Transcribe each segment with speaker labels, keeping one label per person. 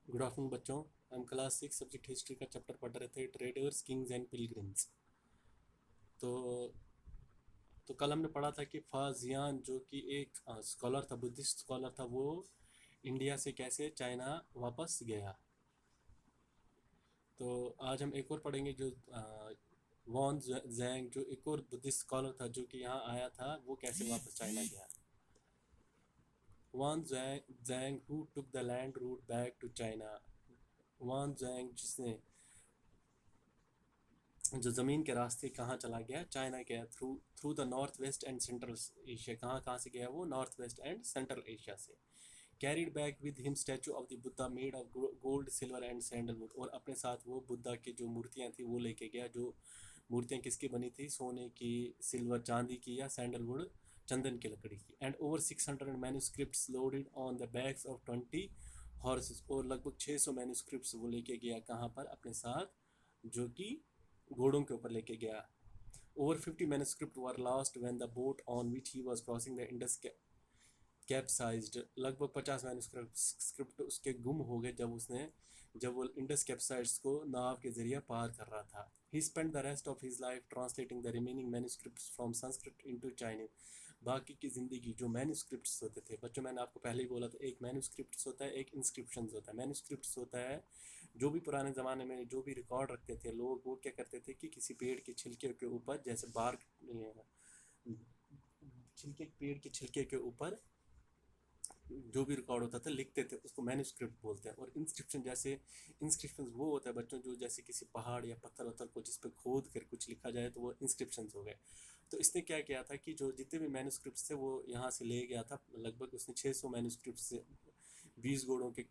Speaker 1: Good afternoon बच्चों। हम class 6 subject history का चैप्टर पढ़ रहे थे, ट्रेडर्स किंग्स एंड पिलग्रिम्स। तो कल हमने पढ़ा था कि फाजियान जो कि एक स्कॉलर था, बुद्धिस्ट स्कॉलर था, वो इंडिया से कैसे चाइना वापस गया। तो आज हम एक और पढ़ेंगे जो वॉन जैंग, जो एक और बुद्धिस्ट स्कॉलर था जो कि यहाँ आया था, वो कैसे वापस चाइना गया। Xuanzang he took the land route back to China. Xuanzang जिसने जो ज़मीन के रास्ते कहाँ चला गया, चाइना गया, through through the north west and central Asia. कहाँ कहाँ से गया वो, north west and central Asia से। Carried back with him statue of the Buddha made of gold silver and sandalwood. और अपने साथ वो बुद्धा की जो मूर्तियाँ थी वो लेके गया। जो मूर्तियाँ किसकी बनी थी, सोने की, सिल्वर चांदी की, या सैंडलवुड चंदन की लकड़ी की। And over 600 manuscripts loaded on the backs of 20 horses. और लगभग 600 मैन्यूस्क्रिप्ट्स वो लेके गया, कहाँ पर, अपने साथ, जो कि घोड़ों के ऊपर लेके गया। Over 50 manuscript were lost when the boat on which he was crossing the Indus capsized. लगभग 50 मैन्यूस्क्रिप्ट उसके गुम हो गए जब वो इंडस कैप्साइड्स को नाव के जरिए पार कर रहा था। He spend the rest of his life translating the remaining manuscripts from Sanskrit into Chinese. बाकी की ज़िंदगी जो मैन्यूस्क्रिप्ट्स होते थे, बच्चों मैंने आपको पहले ही बोला था, एक मैन्यूस्क्रिप्ट्स होता है, एक इंस्क्रिप्शंस होता है। मैन्यूस्क्रिप्ट्स होता है जो भी पुराने ज़माने में जो भी रिकॉर्ड रखते थे लोग, वो क्या करते थे कि किसी पेड़ के छिलके के ऊपर, जैसे बार्क, छिलके, पेड़ के छिलके के ऊपर जो भी रिकॉर्ड होता था लिखते थे, उसको मैन्यूस्क्रिप्ट बोलते हैं। और इंस्क्रिप्शन, जैसे इंस्क्रिप्शन वो होता है बच्चों जो जैसे किसी पहाड़ या पत्थर वत्थर को जिस पे खोद कर कुछ लिखा जाए, तो वो इंस्क्रिप्शन हो गए। तो इसने क्या किया था कि जो जितने भी मैन्यूस्क्रिप्ट थे वो यहाँ से ले गया था। लगभग उसने 600 मैन्यूस्क्रिप्ट से 20 घोड़ों के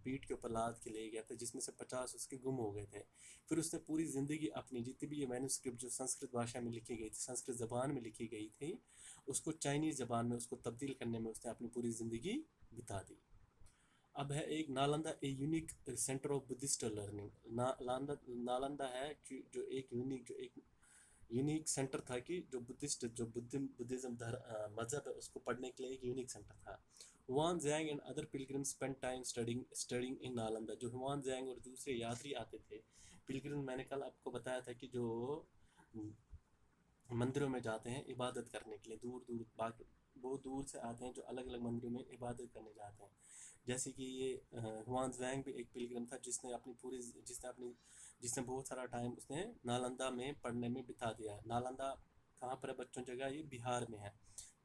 Speaker 1: पीठ के ऊपर लाद के ले गया था, जिसमें से 50 उसके गुम हो गए थे। फिर उसने पूरी ज़िंदगी अपनी जितनी भी ये मैन्यूस्क्रिप्ट जो संस्कृत भाषा में लिखी गई थी, संस्कृत ज़बान में लिखी गई थी, उसको चाइनीज़ ज़बान में उसको तब्दील करने में उसने अपनी पूरी ज़िंदगी बिता दी। अब है एक Nalanda, a unique centre of Buddhist learning. Nalanda है कि जो एक यूनिक सेंटर था कि जो बुद्धिस्ट, जो बुद्धिज्म मजहब है, उसको पढ़ने के लिए एक यूनिक सेंटर था। Hwan Zhang and other pilgrims spend time studying in Nalanda. जो हुआन ज़ैंग और दूसरे यात्री आते थे, पिलग्रिम, मैंने कल आपको बताया था कि जो मंदिरों में जाते हैं इबादत करने के लिए, दूर दूर बहुत दूर से आते हैं, जो अलग अलग मंदिरों में इबादत करने जाते हैं। जैसे कि ये हुआन ज़ैंग भी एक पिलग्रिम था जिसने बहुत सारा टाइम उसने नालंदा में पढ़ने में बिता दिया है। नालंदा कहाँ पर है बच्चों, जगह ये बिहार में है।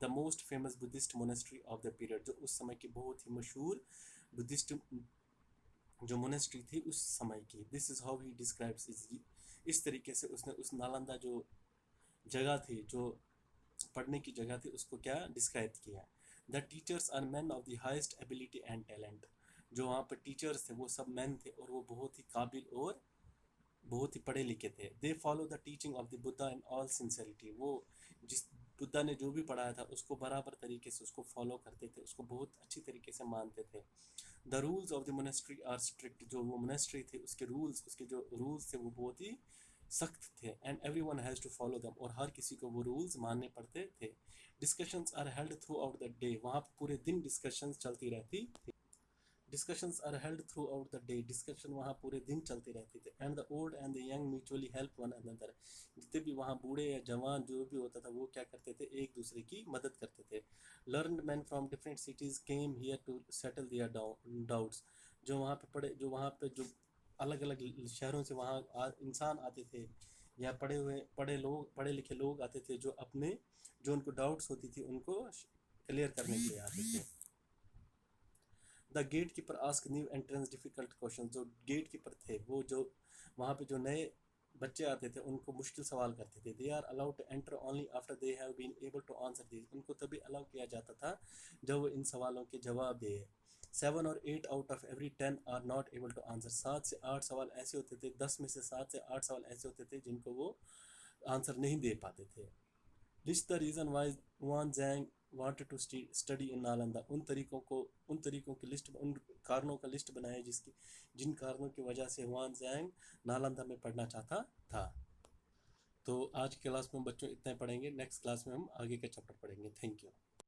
Speaker 1: The most famous Buddhist monastery of the period, जो उस समय की बहुत ही मशहूर बुद्धिस्ट जो मोनेस्ट्री थी उस समय की। This is how he describes, इस तरीके से उसने उस नालंदा जो जगह थी, जो पढ़ने की जगह थी, उसको क्या डिस्क्राइब किया। The teachers are man of the highest ability and talent. जो वहाँ पर टीचर्स थे वो सब मैन थे और वो बहुत ही काबिल और बहुत ही पढ़े लिखे थे। They follow the teaching of the Buddha in all sincerity. वो जिस बुद्धा ने जो भी पढ़ाया था उसको बराबर तरीके से उसको फॉलो करते थे, उसको बहुत अच्छी तरीके से मानते थे। The rules of the monastery are strict. जो वो मोनेस्ट्री थे उसके रूल्स, उसके जो रूल्स थे वो बहुत ही सख्त थे। And every one has to follow them, और हर किसी को वो रूल्स मानने पड़ते थे। Discussions are held throughout the day. वहाँ पूरे दिन डिस्कशंस चलती रहती थी। Discussions are held throughout the day. Discussion वहाँ पूरे दिन चलते रहते थे। And the old and the young mutually help one another. जितने भी वहाँ बूढ़े या जवान जो भी होता था वो क्या करते थे, एक दूसरे की मदद करते थे। Learn man from different cities came here to settle their doubts. जो वहाँ पे जो अलग अलग शहरों से वहाँ इंसान आते थे, या पढ़े लिखे लोग आते थे, जो उनको डाउट्स होती थी उनको क्लियर करने के लिए आते थे। The gate keeper ask new entrance difficult question. जो गेट कीपर थे वो जो वहाँ पे जो नए बच्चे आते थे उनको मुश्किल सवाल करते थे। They are allowed to enter only after they have been able to answer this. उनको तभी अलाउ किया जाता था जब वो इन सवालों के जवाब दे। 7 और 8 out of every 10 are not able to answer. 7 से 8 सवाल ऐसे होते थे, 10 में से 7 से 8 सवाल ऐसे होते थे जिनको वो आंसर नहीं दे पाते थे। This the reason why Xuanzang wanted to study in Nalanda. उन तरीकों की लिस्ट, उन कारणों का लिस्ट बनाया जिन कारणों की वजह से हुआन जैंग नालंदा में पढ़ना चाहता था। तो आज की क्लास में बच्चों इतना ही पढ़ेंगे। नेक्स्ट क्लास में हम आगे का चैप्टर पढ़ेंगे। Thank you.